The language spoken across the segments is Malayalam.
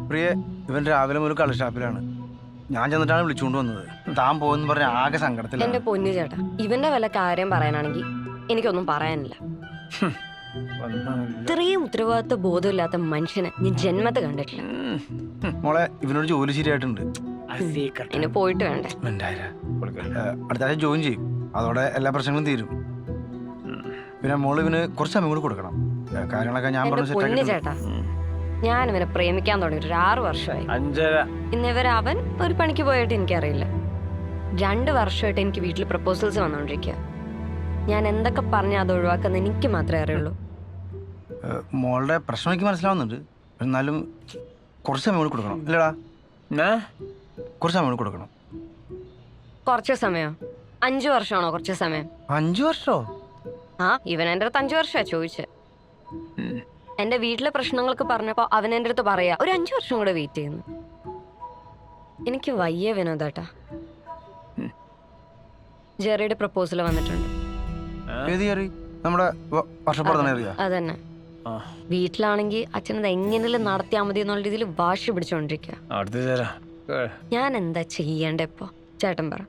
പ്രിയ, ഇവൻ രാവിലെ മുതൽ കളി ഷാപ്പിലാണ്. ഞാൻ ചെന്നിട്ടാണ് വിളിച്ചുകൊണ്ട് വന്നത്. താൻ പോകുന്ന പറഞ്ഞ ആകെ സങ്കടത്തിലാണ്. എന്റെ പൊന്നു ചേട്ടാ, ഇവന്റെ വല്ല കാര്യം പറയാനാണെങ്കിൽ എനിക്കൊന്നും പറയാനില്ല. ഇത്രയും ഉത്തരവാദിത്വ ബോധമില്ലാത്ത മനുഷ്യനെ ഞാൻ ജന്മത്തെ കണ്ടിട്ടില്ല. മോളെ, ഇവനോട് ജോലി ശരിയായിട്ടുണ്ട്. ഇനി പോയിട്ട് വേണ്ടേ? അടുത്ത ആഴ്ച ജോയിൻ ചെയ്യും. അതോടെ എല്ലാ പ്രശ്നങ്ങളും തീരും. പിന്നെ മോള് ഇവന് കുറച്ച് സമയം കൂടി കൊടുക്കണം. കാര്യങ്ങളൊക്കെ ഞാൻ എന്റെ പൊന്നു ചേട്ടാ, ഞാൻ ഇവനെ പ്രേമിക്കാൻ തുടങ്ങിയിട്ട് 6 വർഷമായി. ഇന്നിവരെ അവൻ ഒരു പണിക്ക് പോയിട്ട് എനിക്കറിയില്ല. 2 വർഷമായിട്ട് എനിക്ക് വീട്ടിൽ പ്രപ്പോസൽസ് വന്നോണ്ടിരിക്കുക. ഞാൻ എന്തൊക്കെ പറഞ്ഞാൽ അത് ഒഴിവാക്കുന്ന എനിക്ക് മാത്രമേ അറിയുള്ളൂ. മോളുടെ പ്രശ്നം എനിക്ക് മനസ്സിലാവുന്നുണ്ട്. എന്നാലും കുറച്ച് സമയം കൂടി കൊടുക്കണം. ഇല്ലടാ, കുറച്ച് സമയം കൂടി കൊടുക്കണം. കുറച്ച് സമയം? 5 വർഷമാണോ കുറച്ച് സമയം? 5 വർഷമോ? ആ, ഇവൻ എൻ്റെ അടുത്ത് 5 വർഷമാണ് ചോദിച്ചത്. എന്റെ വീട്ടിലെ പ്രശ്നങ്ങൾക്ക് പറഞ്ഞപ്പോ അവൻ എൻ്റെ അടുത്ത് പറയാ ഒരു 5 വർഷം കൂടെ വെയിറ്റ് ചെയ്യുന്നു. എനിക്ക് വയ്യ വിനോദേട്ടാ. ജെറിയുടെ പ്രപ്പോസൽ വന്നിട്ടുണ്ട്. അതന്നെ. വീട്ടിലാണെങ്കിൽ അച്ഛനത് എങ്ങനെയും നടത്തിയാൽ മതി എന്നുള്ള രീതിയിൽ വാശി പിടിച്ചോണ്ടിരിക്കുക. ഞാൻ എന്താ ചെയ്യണ്ടേ ഇപ്പൊ? ചേട്ടൻ പറ.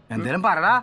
എന്തേലും പറടാ.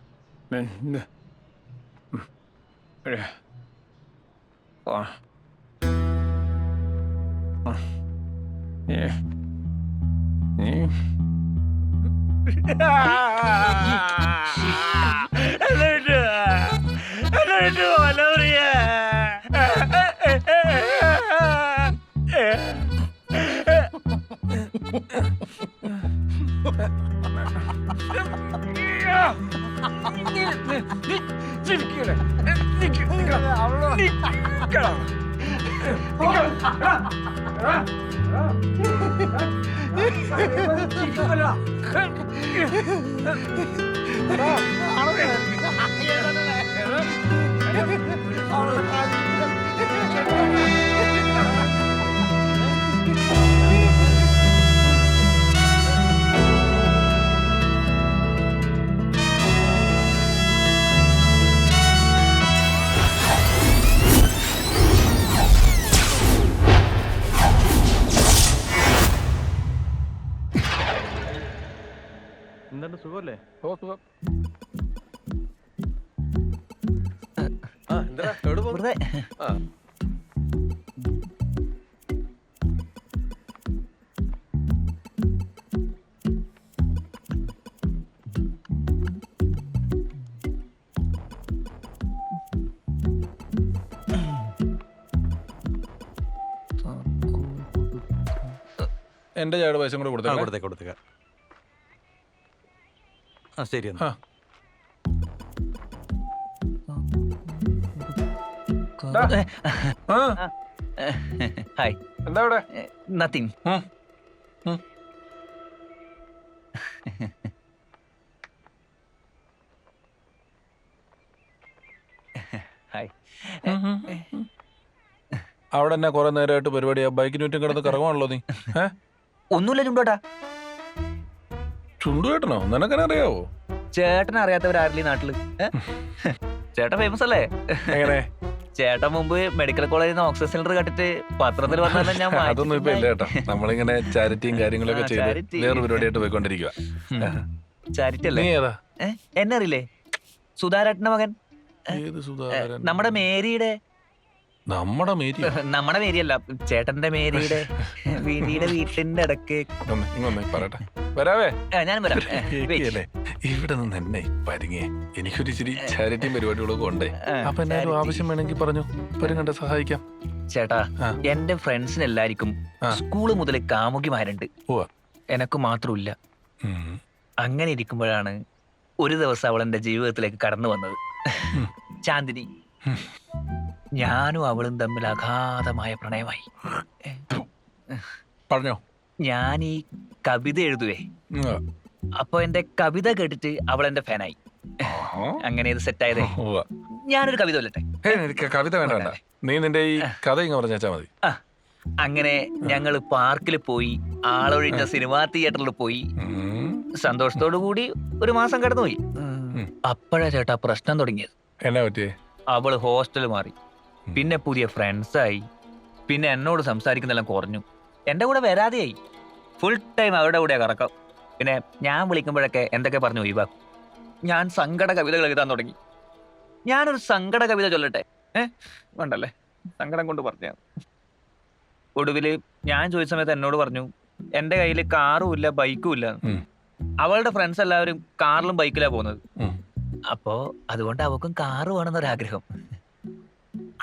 എന്താണ്, സുഖമല്ലേ? ഓ, സുഖം. എന്റെ ചായയുടെ പൈസ കൂടെ കൊടുത്തേക്കാം. ആ, ശരി. ഹായ്. എന്താ ഇവിടെ? നത്തിങ്. ഹായ്. അവിടെ തന്നെ കുറെ നേരമായിട്ട് പരിപാടിയാ. ബൈക്കിന് ചുറ്റും കിടന്ന് കറങ്ങുവാണല്ലോ നീ. ഒന്നുമില്ല ചുണ്ടോട്ടാ. ചുണ്ടുകേട്ടനോ? നിനക്കെന്നെ അറിയാവോ? ചേട്ടൻ അറിയാത്തവരാരില്ലേ നാട്ടില്? ചേട്ടൻ ഫേമസ് അല്ലേ? എങ്ങനെ? ചേട്ടൻ മുമ്പ് മെഡിക്കൽ കോളേജിൽ നിന്ന് ഓക്സിജൻ സിലിണ്ടർ കട്ടിട്ട് പത്രത്തിൽ വന്നാൽ ഞാൻ അതൊന്നും ഇപ്പൊ ഇല്ല കേട്ടോ. നമ്മളിങ്ങനെ ചാരിറ്റിയും കാര്യങ്ങളൊക്കെ ചെയ്ത് വേറെ പരിപാടിയായിട്ട് പോയിക്കൊണ്ടിരിക്കുക. ചാരിറ്റി അല്ലേ? നീ ഏതാ? എന്നെ അറിയില്ലേ? സുധാരേട്ടന്റെ മകൻ. ഏത് സുധാകരൻ? നമ്മുടെ മേരിയുടെ. നമ്മുടെ മേരി? നമ്മുടെ മേരിയല്ല, ചേട്ടന്റെ മേരിയുടെ വീട്ടിന്റെ ഇടക്ക്. ഇങ്ങൊന്നേ പറയട്ടെ. വരാവേ? ഞാൻ വരാം. ഇവിടെ നിന്ന് എന്നെ പരിങ്ങേ. എനിക്കൊരു ഇച്ചിരി ചാരിറ്റിയും പരിപാടികളൊക്കെ ഉണ്ടേ. അപ്പൊ എന്നാലും ആവശ്യം വേണമെങ്കിൽ പറഞ്ഞു, കണ്ട് സഹായിക്കാം. ചേട്ടാ, എന്റെ ഫ്രണ്ട്സിന് എല്ലാവർക്കും സ്കൂള് മുതൽ കാമുകിമാരുണ്ട്. എനക്ക് മാത്രമില്ല. അങ്ങനെ ഇരിക്കുമ്പോഴാണ് ഒരു ദിവസം അവൾ എന്റെ ജീവിതത്തിലേക്ക് കടന്നു വന്നത്. ചാന്ദിനി. ഞാനും അവളും തമ്മിൽ അഗാധമായ പ്രണയമായി. പറഞ്ഞോ? ഞാൻ ഈ കവിത എഴുതുവേ. അപ്പൊ എന്റെ കവിത കേട്ടിട്ട് അവൾ എന്റെ ഫാനായി. അങ്ങനെ ഇത് സെറ്റായതേ. ഞാനൊരു കവിത വല്ലട്ടെ? കവിത വേണ്ട, നീ നിന്റെ ഈ കഥ ഇങ്ങ് പറഞ്ഞാ മതി. അങ്ങനെ ഞങ്ങള് പാർക്കിൽ പോയി, ആളൊഴിഞ്ഞ സിനിമാ തിയേറ്ററിൽ പോയി, സന്തോഷത്തോടു കൂടി 1 മാസം കടന്നുപോയി. അപ്പോഴാ ചേട്ടാ പ്രശ്നം തുടങ്ങിയത്. എന്നാ പറ്റിയേ? അവള് ഹോസ്റ്റൽ മാറി. പിന്നെ പുതിയ ഫ്രണ്ട്സായി, പിന്നെ എന്നോട് സംസാരിക്കുന്നെല്ലാം കുറഞ്ഞു, എൻ്റെ കൂടെ വരാതെയായി. ഫുൾ ടൈം അവരുടെ കൂടെ കറക്കാം. പിന്നെ ഞാൻ വിളിക്കുമ്പോഴൊക്കെ എന്തൊക്കെ പറഞ്ഞു ഒഴിവാക്കും. ഞാൻ സങ്കട കവിതകൾ എഴുതാൻ തുടങ്ങി. ഞാനൊരു സങ്കട കവിത ചൊല്ലട്ടെ? വേണ്ടല്ലേ, സങ്കടം കൊണ്ട് പറഞ്ഞ. ഒടുവിൽ ഞാൻ ചോദിച്ച സമയത്ത് എന്നോട് പറഞ്ഞു എൻ്റെ കയ്യിൽ കാറും ഇല്ല ബൈക്കും ഇല്ല. അവളുടെ ഫ്രണ്ട്സ് എല്ലാവരും കാറിലും ബൈക്കിലാണ് പോകുന്നത്. അപ്പോ അതുകൊണ്ട് അവക്കും കാറ് വേണമെന്നൊരാഗ്രഹം.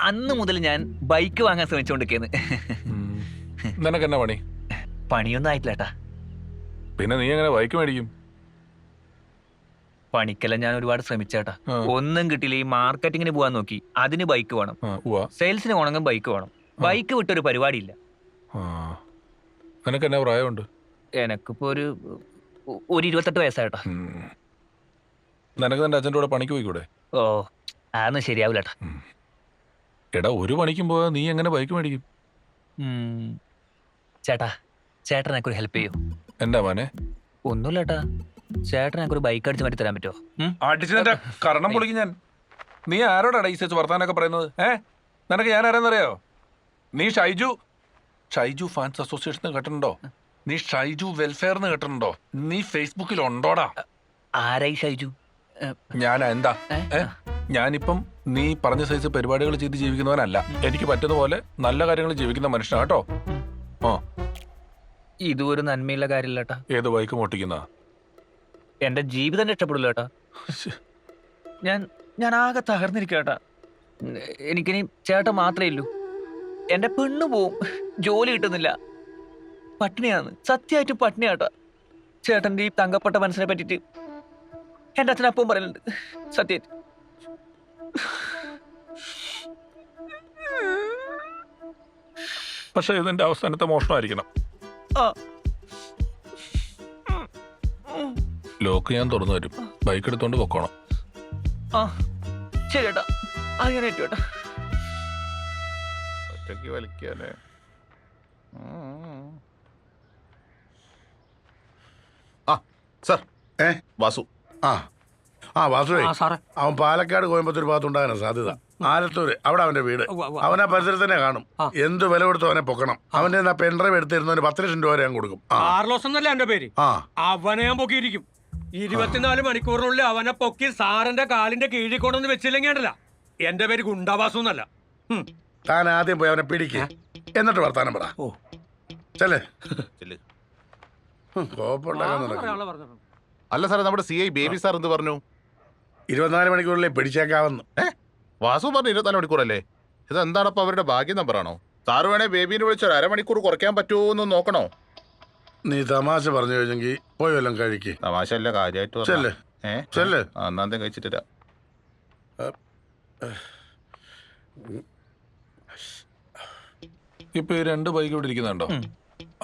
അന്ന് മുതൽ ഞാൻ ബൈക്ക് വാങ്ങാൻ ശ്രമിച്ചുകൊണ്ടിരിക്കുന്നു. നിനക്ക് എന്നാ പണി? പണിയൊന്നും ആയിട്ടില്ലേട്ടാ. പിന്നെ നീ എങ്ങനെ ബൈക്ക് മേടിക്കും? പണിക്കെല്ലാം ഞാൻ ഒരുപാട് ശ്രമിച്ചേട്ടാ. ഒന്നും കിട്ടിയില്ല. ഈ മാർക്കറ്റിങ്ങിന് പോകാൻ നോക്കി, അതിന് ബൈക്ക് വേണം. സെയിൽസിന് പോകണമെങ്കിൽ ബൈക്ക് വേണം. ബൈക്ക് വിട്ടൊരു പരിപാടിയില്ല. നിനക്ക് എന്നാ പ്രായമുണ്ട്? എനക്കിപ്പോ ഒരു 28 വയസ്സായിട്ടാ. നിനക്ക് നിന്റെ അച്ഛൻ്റെ കൂടെ പണിക്ക് പോയിക്കൂടെ? ഓ, അതൊന്നും ശരിയാവില്ലേട്ടാ. എടാ, ഒരു പണിക്കും പോയാൽ നീ എങ്ങനെ ബൈക്ക് മേടിക്കും? ചേട്ടാ, ചേട്ടൻ എനിക്കൊരു ഹെൽപ്പ് ചെയ്യൂ. എന്താ മോനെ? ഒന്നുമില്ലേട്ടാ, ചേട്ടൻ എനിക്കൊരു ബൈക്ക് അടിച്ച് മാറ്റി തരാൻ പറ്റുമോ? അടിച്ചതിന്റെ കരണം പൊളിക്കും ഞാൻ. നീ ആരോടാ ഈ സെച്ച് വർത്താനൊക്കെ പറയുന്നത്? നിനക്ക് ഞാൻ ആരാന്നറിയോ? നീ ഷൈജു ഫാൻസ് അസോസിയേഷൻ കേട്ടിട്ടുണ്ടോ? നീ ഷൈജു വെൽഫെയർ കേട്ടിട്ടുണ്ടോ? നീ ഫേസ്ബുക്കിൽ ഉണ്ടോടാ? ആരായി ഷൈജു? ഞാനാ? എന്താ? ഞാനിപ്പം നീ പറഞ്ഞ സൈസ് പരിപാടികൾ ചെയ്ത് ജീവിക്കുന്നവനല്ല. എനിക്ക് പറ്റുന്ന പോലെ നല്ല കാര്യങ്ങൾ ജീവിക്കുന്ന മനുഷ്യനാ കേട്ടോ. ഇതും ഒരു നന്മയുള്ള കാര്യമില്ലേട്ടാ. ഏത് ബൈക്ക് മോട്ടിക്കുന്ന? എന്റെ ജീവിതം രക്ഷപ്പെടില്ല ഏട്ടാ. ഞാൻ ആകെ തകർന്നിരിക്കട്ടാ. എനിക്കിനി ചേട്ടൻ മാത്രമേ ഉള്ളൂ. എന്റെ പെണ്ണു പോവും, ജോലി കിട്ടുന്നില്ല, പട്ടിണിയാണ്, സത്യമായിട്ടും പട്ടിണിയാട്ടാ. ചേട്ടന്റെ ഈ തങ്കപ്പെട്ട മനസ്സിനെ പറ്റിട്ട് എന്റെ അച്ഛനപ്പം പറയുന്നുണ്ട്, സത്യമായിട്ട്. പക്ഷെ ഇതിന്റെ അവസാനത്തെ മോഷണമായിരിക്കണം. ലോക്ക് ഞാൻ തുറന്നു തരും, ബൈക്ക് എടുത്തോണ്ട് പൊക്കോണം. ശരി ഏട്ടാ, അങ്ങനെ ഏട്ടാ. ഒറ്റയ്ക്ക് വലിക്കല്ലേ? സാർ, വാസു. വാസുവേ, അവൻ പാലക്കാട് കോയമ്പത്തൂർ ഭാഗത്തുണ്ടാകാനാ സാധ്യത. ആലത്തൂര്, അവിടെ അവന്റെ വീട്. അവനാ പരിസരത്ത് തന്നെ കാണും. എന്ത് വില കൊടുത്തു അവനെ പൊക്കണം. അവന്റെ പെൻഡ്രൈവ് എടുത്തിരുന്നവന് 10 ലക്ഷം രൂപ വരെ ഞാൻ കൊടുക്കും. കാർലോസ് എന്നല്ല എന്റെ പേര്. അവനെ ഞാൻ പൊക്കിയിരിക്കും. 24 മണിക്കൂറിനുള്ളിൽ അവനെ പൊക്കി സാറിന്റെ കാലിന്റെ കീഴിൽ കൊണ്ടൊന്ന് വെച്ചില്ലെങ്കിൽ ഉണ്ടല്ല, എന്റെ പേര് ഗുണ്ടാവാസു എന്നല്ല. താൻ ആദ്യം പോയി അവനെ പിടിക്ക്, എന്നിട്ട് വർത്താനം പറ. ചെല്ലേ, അല്ല സാറേ, നമ്മുടെ CI ബേബി സാർ എന്ത് പറഞ്ഞു? 24 മണിക്കൂറിലെ പിടിച്ചേക്കാവുന്നു. വാസു പറഞ്ഞു 24 മണിക്കൂറല്ലേ? ഇത് എന്താണപ്പോ അവരുടെ ഭാഗ്യ നമ്പറാണോ? സാറ് വേണേ ബേബിനെ വിളിച്ചോ, 1/2 മണിക്കൂർ കുറയ്ക്കാൻ പറ്റുമോ എന്ന് നോക്കണോ? നീ തമാശ പറഞ്ഞു കഴിഞ്ഞെങ്കിൽ പോയി വല്ലതും കഴിക്ക്. തമാശ അല്ല, കാര്യമായിട്ട് എന്നാന്തേ കഴിച്ചിട്ടില്ല. ഇപ്പൊ ഈ 2 ബൈക്ക് ഇവിടെ ഇരിക്കുന്നുണ്ടോ?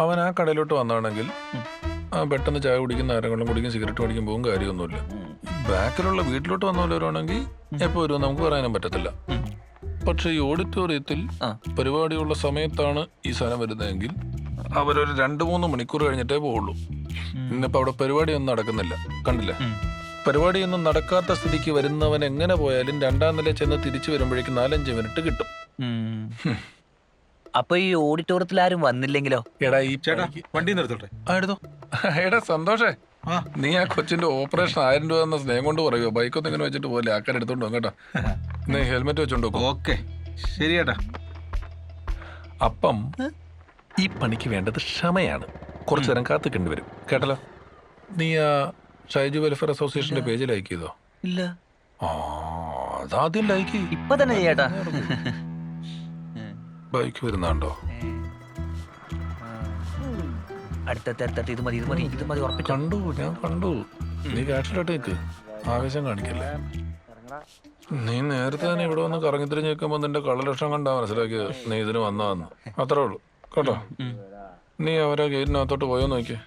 അവൻ ആ കടയിലോട്ട് വന്നാണെങ്കിൽ പെട്ടെന്ന് ചായ കുടിക്കുന്ന, ആരെങ്കിലും കുടിക്കും, സിഗരറ്റ് മേടിക്കും, പോകും, കാര്യമൊന്നുമില്ല. ബാക്കിലുള്ള വീട്ടിലോട്ട് വന്നവരാണെങ്കിൽ എപ്പോ വരുമോ നമുക്ക് പറയാനും പറ്റത്തില്ല. പക്ഷെ ഈ ഓഡിറ്റോറിയത്തിൽ പരിപാടിയുള്ള സമയത്താണ് ഈ സാധനം വരുന്നതെങ്കിൽ അവരൊരു 2-3 മണിക്കൂർ കഴിഞ്ഞിട്ടേ പോവുള്ളൂ. ഇന്നിപ്പോ അവിടെ പരിപാടിയൊന്നും നടക്കുന്നില്ല, കണ്ടില്ലേ? പരിപാടിയൊന്നും നടക്കാത്ത സ്ഥിതിക്ക് വരുന്നവൻ എങ്ങനെ പോയാലും 2ാം നില ചെന്ന് തിരിച്ചു വരുമ്പോഴേക്കും 4-5 മിനിറ്റ് കിട്ടും. അപ്പൊ ഈ ഓഡിറ്റോറിയത്തിൽ ആരും വന്നില്ലെങ്കിലോ? എടാ, ഈ ചേട്ടാ വണ്ടി നിർത്തോട്ടെ. എടുത്തോ. എടാ സന്തോഷേ, നീ ആ കൊച്ചിന്റെ ഓപ്പറേഷൻ 1000 രൂപ എന്ന സ്നേഹം കൊണ്ട് പറയുമോ? ബൈക്കൊന്നും ഇങ്ങനെ വെച്ചിട്ട് പോലെ ആക്കാൻ എടുത്തോണ്ട് പോകും കേട്ടോ. നീ ഹെൽമെറ്റ് വെച്ചോണ്ടോ? ഓക്കെ, ശരി ചേട്ടാ. അപ്പം ഈ പണിക്ക് വേണ്ടത് ക്ഷമയാണ്. കുറച്ചു നേരം കാത്തിക്കേണ്ടി വരും, കേട്ടല്ലോ. നീ ആ ഷൈജു വെൽഫെയർ അസോസിയേഷന്റെ പേജ് ലൈക്ക് ചെയ്തോ? ഇല്ല. അതാദ്യം ലൈക്ക് ഇപ്പൊ തന്നെ ചെയ്യാട്ടാ. ബൈക്ക് വരുന്നുണ്ടോ? അടുത്തടുത്ത് ഇത് മതി ഉറപ്പിച്ചു. കണ്ടു, ഞാൻ കണ്ടു. നീ കാറ്റിലോട്ടേക്ക് ആവേശം കാണിക്കല്ലേ. നീ നേരത്തെ തന്നെ ഇവിടെ വന്ന് കറങ്ങി തിരിഞ്ഞ് നിൽക്കുമ്പോ നിന്റെ കളലക്ഷണം കണ്ടാ മനസ്സിലാക്കിയത് നീ ഇതിന് വന്നതെന്ന്. അത്രേ ഉള്ളൂ കേട്ടോ. നീ അവരെ ഗേറ്റിനകത്തോട്ട് പോയോ നോക്കിയേ.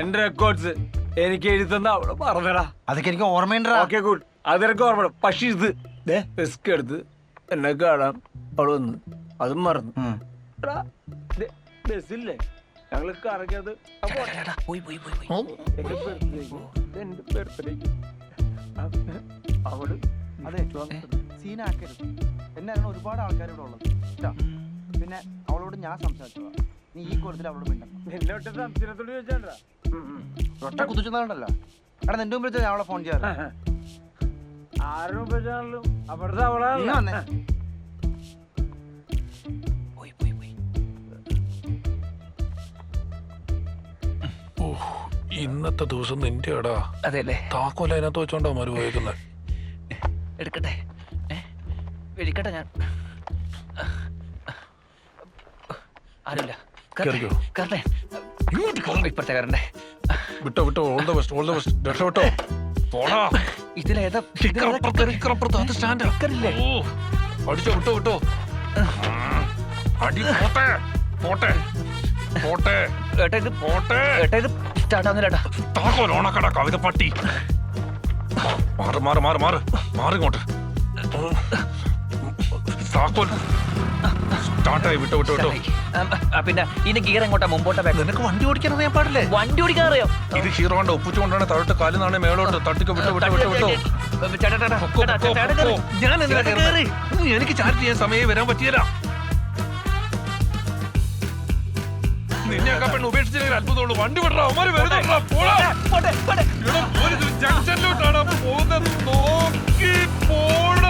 എന്റെ റെക്കോർഡ്സ് എനിക്ക് എഴുതുന്ന അവള് പറഞ്ഞടാ. അതൊക്കെ എനിക്ക് ഓർമ്മയുണ്ടാ. ഓക്കെ ഗുഡ്, അതെനിക്ക് ഓർമ്മ. പക്ഷെ ഇത് റിസ്ക് എടുത്ത് എന്നെ കാണാൻ അവള് വന്ന് അതും മറന്നു. ബസ്സില്ലേ ഞങ്ങൾ കറങ്ങിയത് പോയി പോയി പോയി പോയി എന്റെ ബർത്ത്ഡേക്ക് അവള് അതെ സീനാക്കരുത്. എന്നെ അങ്ങനെ ഒരുപാട് ആൾക്കാർ ഇവിടെ ഉള്ളത് കേട്ടോ. പിന്നെ അവളോട് ഞാൻ സംസാരിച്ചതാ. നീ ഈ കോലത്തിൽ അവളോട് മിണ്ടണം. നിന്നോട്ട് സംശയത്തോട് ചോദിച്ചാണ്ടാ ഒറ്റ കുതിച്ചെന്നുണ്ടല്ലോ. എടാ നിന്റെ മുമ്പിൽ ഞാൻ അവളെ ഫോൺ ചെയ്യാറ്. ആരും ഉപയോഗിച്ചാണല്ലോ അവിടുത്തെ നീ അവളാണ് വന്നേ. പോയി പോയി പോയി ഇന്നത്തെ ദിവസം നിന്റെ അടാ അതെ അല്ലേ താക്കോല അതിനകത്ത് വെച്ചോണ്ടാ മാറി പോയേക്കുന്നത്. എടുക്കട്ടെ വിളിക്കട്ടെ ഞാൻ ആരുമില്ല കേറിക്കോ. കറണ്ടേ ഇപ്പഴത്തെ കറണ്ടേ വിട്ടോ വിട്ടോ, all the best, all the best. രക്ഷപ്പെട്ടോ, പോടാ. ഇതിലേതാ ഇക്കറപ്പുറത്ത് അത് സ്റ്റാൻഡാ. ഓ, അടിച്ചോ, വിട്ടോ വിട്ടോ. അടി പോട്ടെ പോട്ടെ പോട്ടെ ഏട്ടാ ഇത് പോട്ടെ. ഏട്ടാ ഇത് സ്റ്റാർട്ട് ആവുന്നില്ല. താക്കോൽ ഓണക്കട കവിത പട്ടി. മാറ് മാറ് മാറ് മാറ് മാറിങ്ങോട്ട്. താക്കോൽ സ്റ്റാർട്ടായി. വിട്ടോ വിട്ടോ വിട്ടോ. പിന്നെ ഇനി ഗിയർ എങ്ങോട്ടാ, മുമ്പോട്ടാ ബാക്ക്? നിനക്ക് വണ്ടി ഓടിക്കാൻ അറിയാൻ പാടില്ലേ? വണ്ടി ഓടിക്കാൻ അറിയോ? ഇത് ഹീറോ കൊണ്ട് ഒപ്പിച്ചുകൊണ്ടാണ് താഴോട്ട് കാലിൽ നിന്നാണ് മേളോട്ട് തട്ടിക്കോ. വിട്ടോ വിട്ടോ വിട്ടോ വിട്ടോ. ഞാൻ എന്തിനാ കേറുന്നത്? എനിക്ക് ചാറ്റ് ചെയ്യാൻ സമയം വരാൻ പറ്റിയല്ല. നിന്നെയൊക്കെ പെണ്ണ് ഉപേക്ഷിച്ചില്ലെങ്കിൽ അത്ഭുതമുള്ളൂ. വണ്ടി വിടറാ, അവന്മാര് വരുന്നുണ്ടാ. പോടാ. ജംഗ്ഷനിലോട്ടാണ് പോകുന്നത്. നോക്കി പോടാ.